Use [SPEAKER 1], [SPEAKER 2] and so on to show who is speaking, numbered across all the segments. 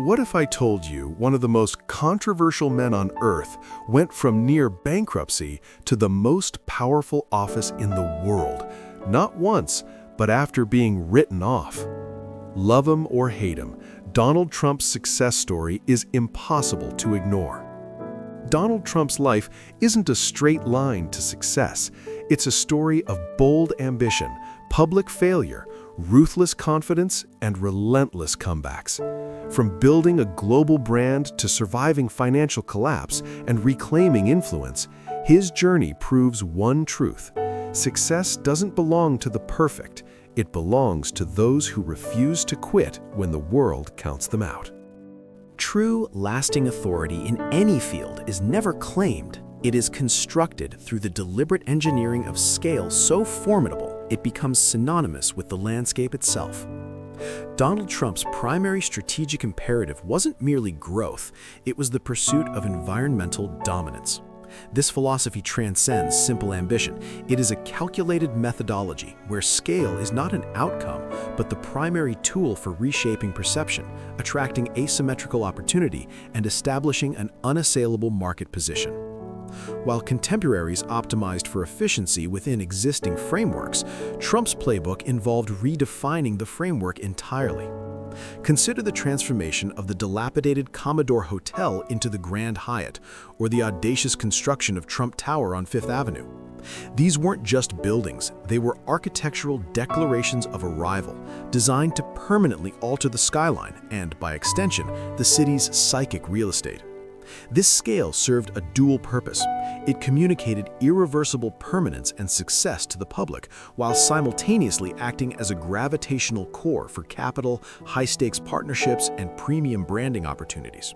[SPEAKER 1] What if I told you one of the most controversial men on earth went from near bankruptcy to the most powerful office in the world, not once, but after being written off? Love him or hate him, Donald Trump's success story is impossible to ignore. Donald Trump's life isn't a straight line to success. It's a story of bold ambition, public failure, ruthless confidence, and relentless comebacks. From building a global brand to surviving financial collapse and reclaiming influence, his journey proves one truth: success doesn't belong to the perfect. It belongs to those who refuse to quit when the world counts them out.
[SPEAKER 2] True, lasting authority in any field is never claimed. It is constructed through the deliberate engineering of scale so formidable it becomes synonymous with the landscape itself. Donald Trump's primary strategic imperative wasn't merely growth, it was the pursuit of environmental dominance. This philosophy transcends simple ambition. It is a calculated methodology where scale is not an outcome, but the primary tool for reshaping perception, attracting asymmetrical opportunity, and establishing an unassailable market position. While contemporaries optimized for efficiency within existing frameworks, Trump's playbook involved redefining the framework entirely. Consider the transformation of the dilapidated Commodore Hotel into the Grand Hyatt, or the audacious construction of Trump Tower on Fifth Avenue. These weren't just buildings, they were architectural declarations of arrival, designed to permanently alter the skyline and, by extension, the city's psychic real estate. This scale served a dual purpose. It communicated irreversible permanence and success to the public, while simultaneously acting as a gravitational core for capital, high-stakes partnerships, and premium branding opportunities.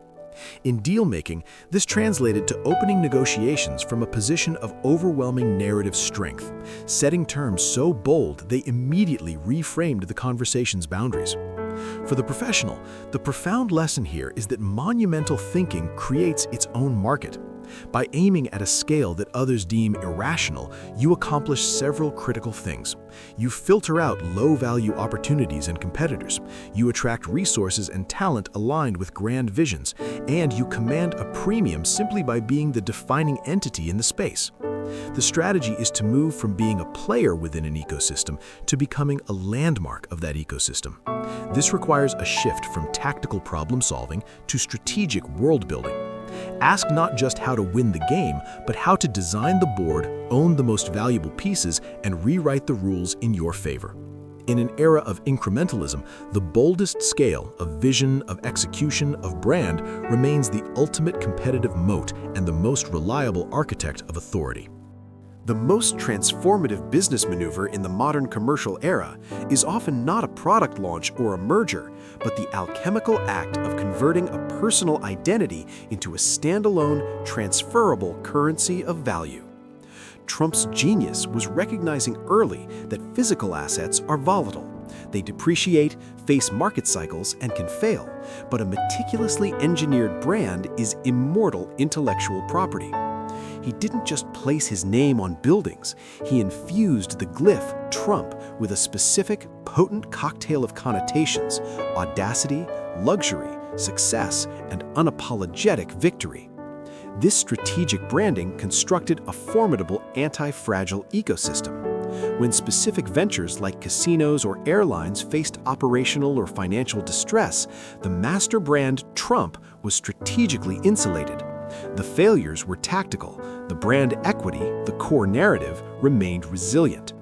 [SPEAKER 2] In deal-making, this translated to opening negotiations from a position of overwhelming narrative strength, setting terms so bold they immediately reframed the conversation's boundaries. For the professional, the profound lesson here is that monumental thinking creates its own market. By aiming at a scale that others deem irrational, you accomplish several critical things. You filter out low-value opportunities and competitors, you attract resources and talent aligned with grand visions, and you command a premium simply by being the defining entity in the space. The strategy is to move from being a player within an ecosystem to becoming a landmark of that ecosystem. This requires a shift from tactical problem-solving to strategic world-building. Ask not just how to win the game, but how to design the board, own the most valuable pieces, and rewrite the rules in your favor. In an era of incrementalism, the boldest scale of vision, of execution, of brand remains the ultimate competitive moat and the most reliable architect of authority. The most transformative business maneuver in the modern commercial era is often not a product launch or a merger, but the alchemical act of converting a personal identity into a standalone, transferable currency of value. Trump's genius was recognizing early that physical assets are volatile. They depreciate, face market cycles, and can fail, but a meticulously engineered brand is immortal intellectual property. He didn't just place his name on buildings, he infused the glyph Trump with a specific, potent cocktail of connotations: audacity, luxury, success, and unapologetic victory. This strategic branding constructed a formidable anti-fragile ecosystem. When specific ventures like casinos or airlines faced operational or financial distress, the master brand Trump was strategically insulated. The failures were tactical. The brand equity, the core narrative, remained resilient.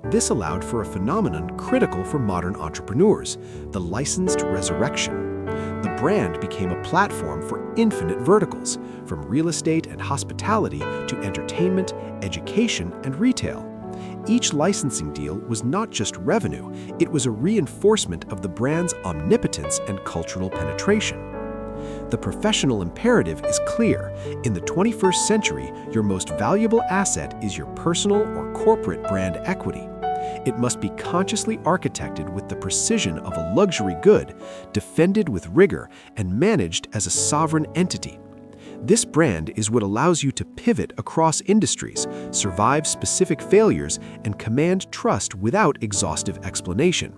[SPEAKER 2] This allowed for a phenomenon critical for modern entrepreneurs: the licensed resurrection. The brand became a platform for infinite verticals, from real estate and hospitality to entertainment, education, and retail. Each licensing deal was not just revenue, it was a reinforcement of the brand's omnipotence and cultural penetration. The professional imperative is clear. In the 21st century, your most valuable asset is your personal or corporate brand equity. It must be consciously architected with the precision of a luxury good, defended with rigor, and managed as a sovereign entity. This brand is what allows you to pivot across industries, survive specific failures, and command trust without exhaustive explanation.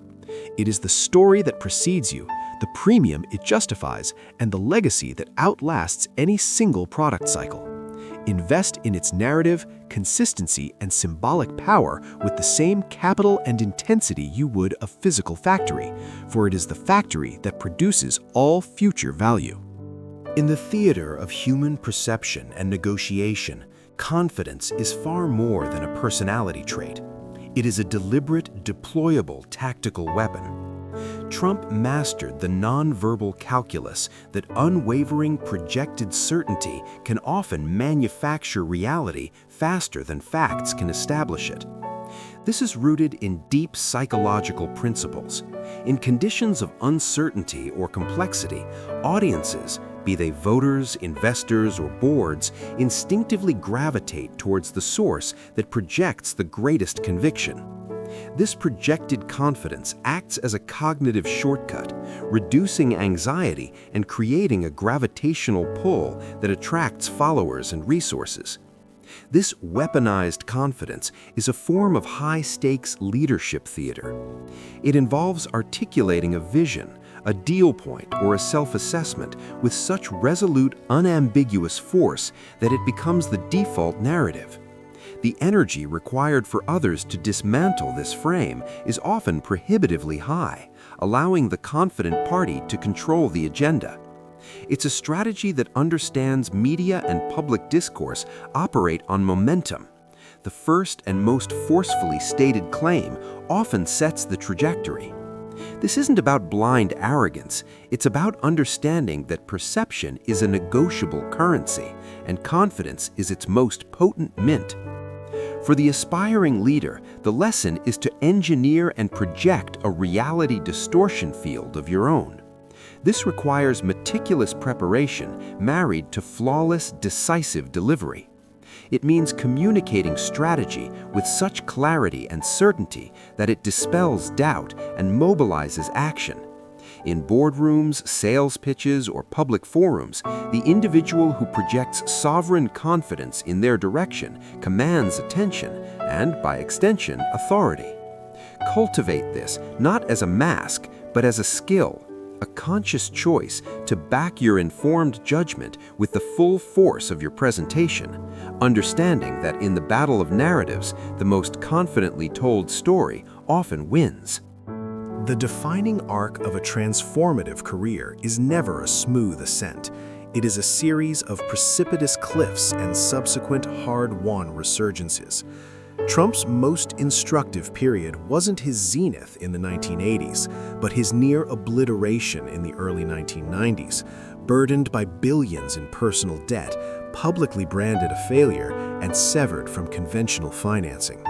[SPEAKER 2] It is the story that precedes you, the premium it justifies, and the legacy that outlasts any single product cycle. Invest in its narrative, consistency, and symbolic power with the same capital and intensity you would a physical factory, for it is the factory that produces all future value. In the theater of human perception and negotiation, confidence is far more than a personality trait. It is a deliberate, deployable tactical weapon. Trump mastered the nonverbal calculus that unwavering projected certainty can often manufacture reality faster than facts can establish it. This is rooted in deep psychological principles. In conditions of uncertainty or complexity, audiences, be they voters, investors, or boards, instinctively gravitate towards the source that projects the greatest conviction. This projected confidence acts as a cognitive shortcut, reducing anxiety and creating a gravitational pull that attracts followers and resources. This weaponized confidence is a form of high-stakes leadership theater. It involves articulating a vision, a deal point, or a self-assessment with such resolute, unambiguous force that it becomes the default narrative. The energy required for others to dismantle this frame is often prohibitively high, allowing the confident party to control the agenda. It's a strategy that understands media and public discourse operate on momentum. The first and most forcefully stated claim often sets the trajectory. This isn't about blind arrogance, it's about understanding that perception is a negotiable currency, and confidence is its most potent mint. For the aspiring leader, the lesson is to engineer and project a reality distortion field of your own. This requires meticulous preparation married to flawless, decisive delivery. It means communicating strategy with such clarity and certainty that it dispels doubt and mobilizes action. In boardrooms, sales pitches, or public forums, the individual who projects sovereign confidence in their direction commands attention and, by extension, authority. Cultivate this not as a mask, but as a skill, a conscious choice to back your informed judgment with the full force of your presentation, understanding that in the battle of narratives, the most confidently told story often wins.
[SPEAKER 1] The defining arc of a transformative career is never a smooth ascent. It is a series of precipitous cliffs and subsequent hard-won resurgences. Trump's most instructive period wasn't his zenith in the 1980s, but his near obliteration in the early 1990s, burdened by billions in personal debt, publicly branded a failure, and severed from conventional financing.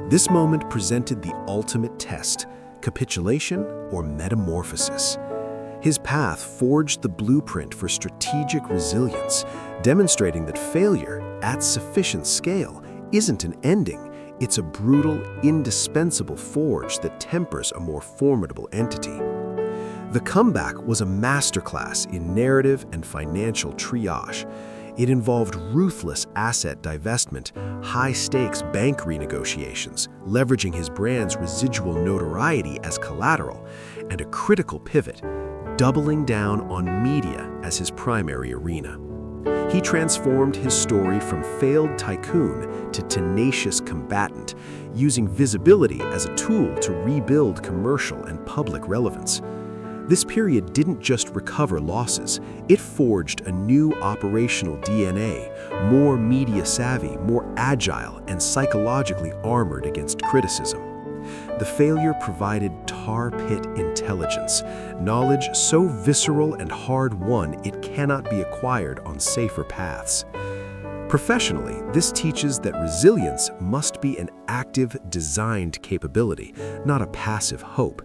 [SPEAKER 1] This moment presented the ultimate test: capitulation or metamorphosis. His path forged the blueprint for strategic resilience, demonstrating that failure, at sufficient scale, isn't an ending. It's a brutal, indispensable forge that tempers a more formidable entity. The comeback was a masterclass in narrative and financial triage. It involved ruthless asset divestment, high-stakes bank renegotiations, leveraging his brand's residual notoriety as collateral, and a critical pivot, doubling down on media as his primary arena. He transformed his story from failed tycoon to tenacious combatant, using visibility as a tool to rebuild commercial and public relevance. This period didn't just recover losses, it forged a new operational DNA, more media-savvy, more agile, and psychologically armored against criticism. The failure provided tar pit intelligence, knowledge so visceral and hard-won it cannot be acquired on safer paths. Professionally, this teaches that resilience must be an active, designed capability, not a passive hope.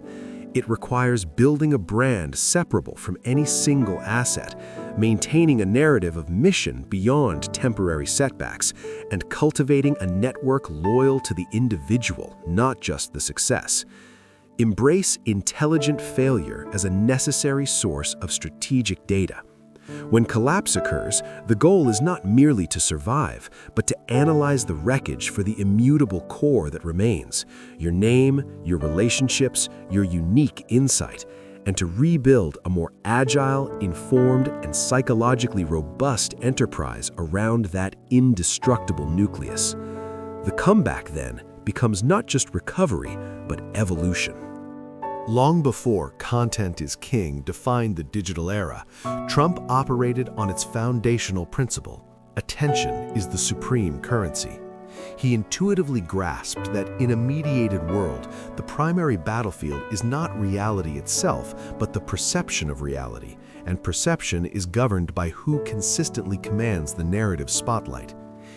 [SPEAKER 1] It requires building a brand separable from any single asset, maintaining a narrative of mission beyond temporary setbacks, and cultivating a network loyal to the individual, not just the success. Embrace intelligent failure as a necessary source of strategic data.
[SPEAKER 2] When collapse occurs, the goal is not merely to survive, but to analyze the wreckage for the immutable core that remains, your name, your relationships, your unique insight, and to rebuild a more agile, informed, and psychologically robust enterprise around that indestructible nucleus. The comeback, then, becomes not just recovery, but evolution.
[SPEAKER 1] Long before content is king defined the digital era, Trump operated on its foundational principle: attention is the supreme currency. He intuitively grasped that in a mediated world, the primary battlefield is not reality itself, but the perception of reality, and perception is governed by who consistently commands the narrative spotlight.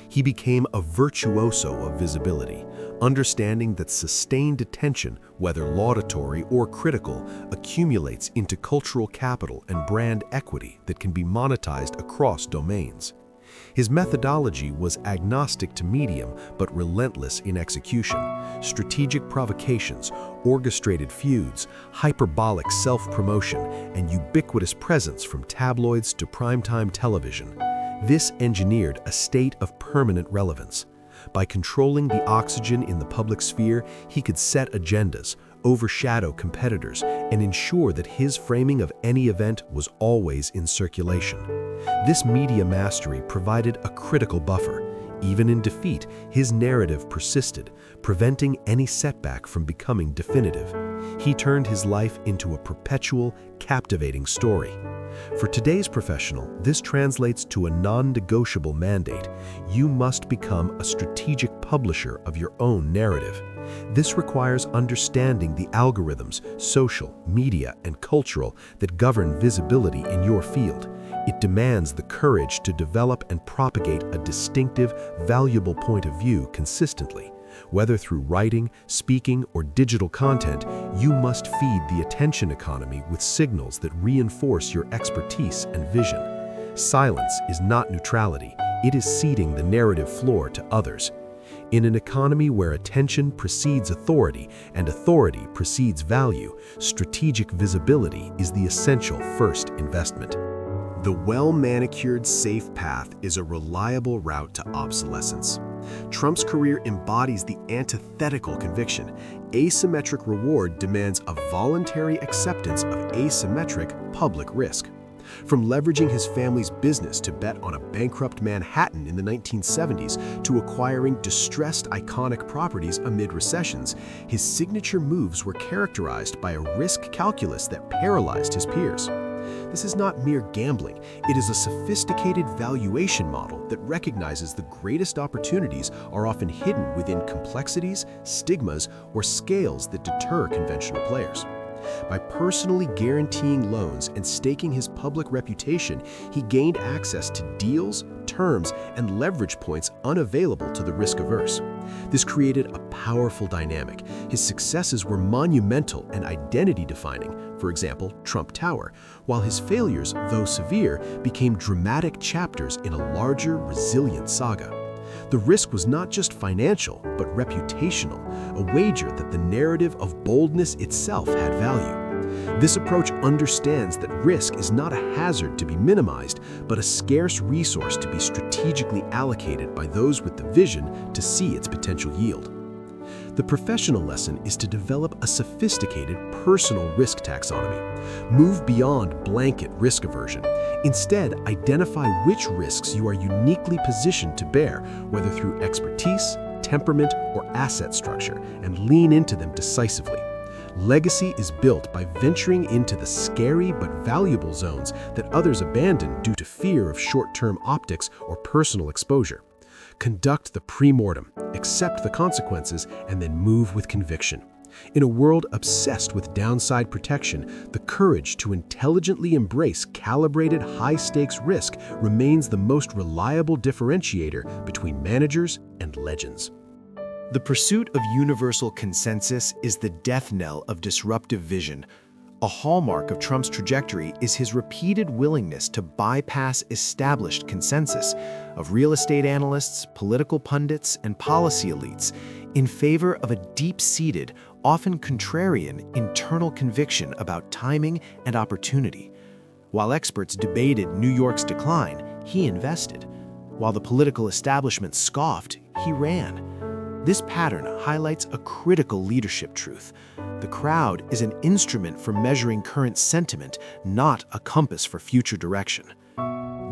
[SPEAKER 1] He became a virtuoso of visibility, understanding that sustained attention, whether laudatory or critical, accumulates into cultural capital and brand equity that can be monetized across domains. His methodology was agnostic to medium, but relentless in execution. Strategic provocations, orchestrated feuds, hyperbolic self-promotion, and ubiquitous presence from tabloids to primetime television. This engineered a state of permanent relevance. By controlling the oxygen in the public sphere, he could set agendas, overshadow competitors, and ensure that his framing of any event was always in circulation. This media mastery provided a critical buffer. Even in defeat, his narrative persisted, preventing any setback from becoming definitive. He turned his life into a perpetual, captivating story. For today's professional, this translates to a non-negotiable mandate. You must become a strategic publisher of your own narrative. This requires understanding the algorithms, social, media, and cultural, that govern visibility in your field. It demands the courage to develop and propagate a distinctive, valuable point of view consistently. Whether through writing, speaking, or digital content, you must feed the attention economy with signals that reinforce your expertise and vision. Silence is not neutrality, it is ceding the narrative floor to others. In an economy where attention precedes authority and authority precedes value, strategic visibility is the essential first investment. The well-manicured, safe path is a reliable route to obsolescence. Trump's career embodies the antithetical conviction. Asymmetric reward demands a voluntary acceptance of asymmetric public risk. From leveraging his family's business to bet on a bankrupt Manhattan in the 1970s to acquiring distressed iconic properties amid recessions, his signature moves were characterized by a risk calculus that paralyzed his peers. This is not mere gambling, it is a sophisticated valuation model that recognizes the greatest opportunities are often hidden within complexities, stigmas, or scales that deter conventional players. By personally guaranteeing loans and staking his public reputation, he gained access to deals, terms, and leverage points unavailable to the risk-averse. This created a powerful dynamic. His successes were monumental and identity-defining, for example, Trump Tower, while his failures, though severe, became dramatic chapters in a larger, resilient saga. The risk was not just financial, but reputational, a wager that the narrative of boldness itself had value. This approach understands that risk is not a hazard to be minimized, but a scarce resource to be strategically allocated by those with the vision to see its potential yield. The professional lesson is to develop a sophisticated personal risk taxonomy. Move beyond blanket risk aversion. Instead, identify which risks you are uniquely positioned to bear, whether through expertise, temperament, or asset structure, and lean into them decisively. Legacy is built by venturing into the scary but valuable zones that others abandon due to fear of short-term optics or personal exposure. Conduct the pre-mortem, accept the consequences, and then move with conviction. In a world obsessed with downside protection, the courage to intelligently embrace calibrated high-stakes risk remains the most reliable differentiator between managers and legends.
[SPEAKER 3] The pursuit of universal consensus is the death knell of disruptive vision. A hallmark of Trump's trajectory is his repeated willingness to bypass established consensus of real estate analysts, political pundits, and policy elites in favor of a deep-seated, often contrarian, internal conviction about timing and opportunity. While experts debated New York's decline, he invested. While the political establishment scoffed, he ran. This pattern highlights a critical leadership truth. The crowd is an instrument for measuring current sentiment, not a compass for future direction.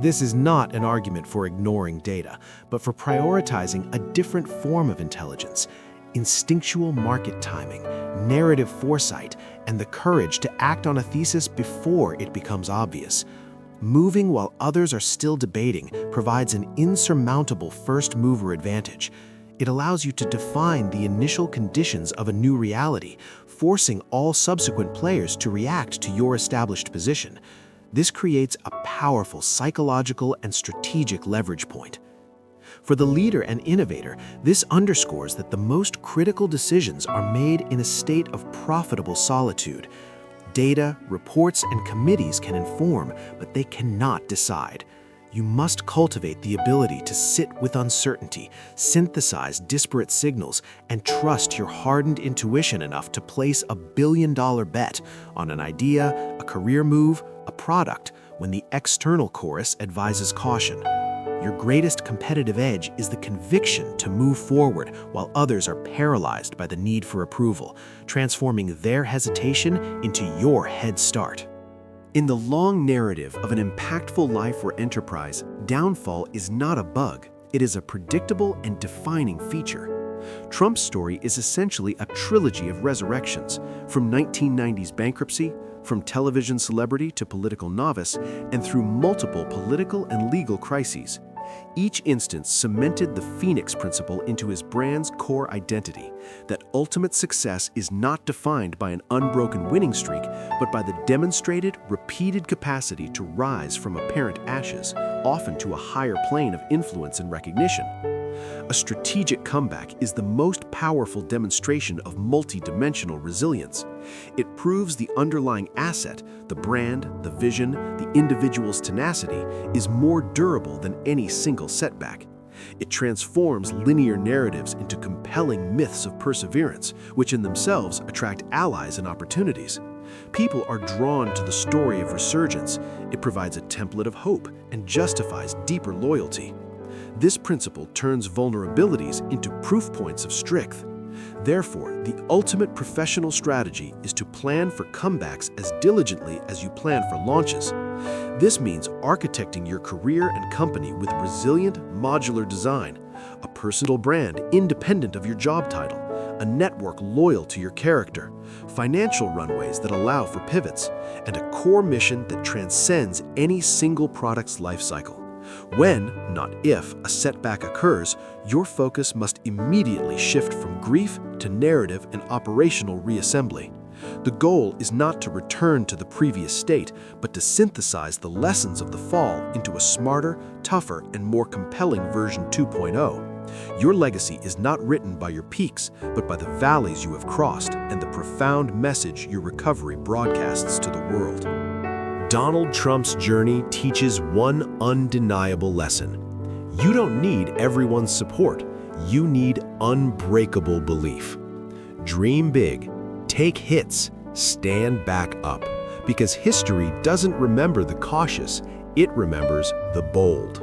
[SPEAKER 3] This is not an argument for ignoring data, but for prioritizing a different form of intelligence: instinctual market timing, narrative foresight, and the courage to act on a thesis before it becomes obvious. Moving while others are still debating provides an insurmountable first-mover advantage. It allows you to define the initial conditions of a new reality, forcing all subsequent players to react to your established position. This creates a powerful psychological and strategic leverage point. For the leader and innovator, this underscores that the most critical decisions are made in a state of profitable solitude. Data, reports, and committees can inform, but they cannot decide. You must cultivate the ability to sit with uncertainty, synthesize disparate signals, and trust your hardened intuition enough to place a billion-dollar bet on an idea, a career move, a product, when the external chorus advises caution. Your greatest competitive edge is the conviction to move forward while others are paralyzed by the need for approval, transforming their hesitation into your head start. In the long narrative of an impactful life or enterprise, downfall is not a bug. It is a predictable and defining feature. Trump's story is essentially a trilogy of resurrections, from 1990s bankruptcy, from television celebrity to political novice, and through multiple political and legal crises. Each instance cemented the Phoenix principle into his brand's core identity, that ultimate success is not defined by an unbroken winning streak, but by the demonstrated, repeated capacity to rise from apparent ashes, often to a higher plane of influence and recognition. A strategic comeback is the most powerful demonstration of multi-dimensional resilience. It proves the underlying asset, the brand, the vision, the individual's tenacity, is more durable than any single setback. It transforms linear narratives into compelling myths of perseverance, which in themselves attract allies and opportunities. People are drawn to the story of resurgence. It provides a template of hope and justifies deeper loyalty. This principle turns vulnerabilities into proof points of strength. Therefore, the ultimate professional strategy is to plan for comebacks as diligently as you plan for launches. This means architecting your career and company with resilient, modular design, a personal brand independent of your job title, a network loyal to your character, financial runways that allow for pivots, and a core mission that transcends any single product's life cycle. When, not if, a setback occurs, your focus must immediately shift from grief to narrative and operational reassembly. The goal is not to return to the previous state, but to synthesize the lessons of the fall into a smarter, tougher, and more compelling version 2.0. Your legacy is not written by your peaks, but by the valleys you have crossed and the profound message your recovery broadcasts to the world. Donald Trump's journey teaches one undeniable lesson. You don't need everyone's support. You need unbreakable belief. Dream big, take hits, stand back up, because history doesn't remember the cautious, it remembers the bold.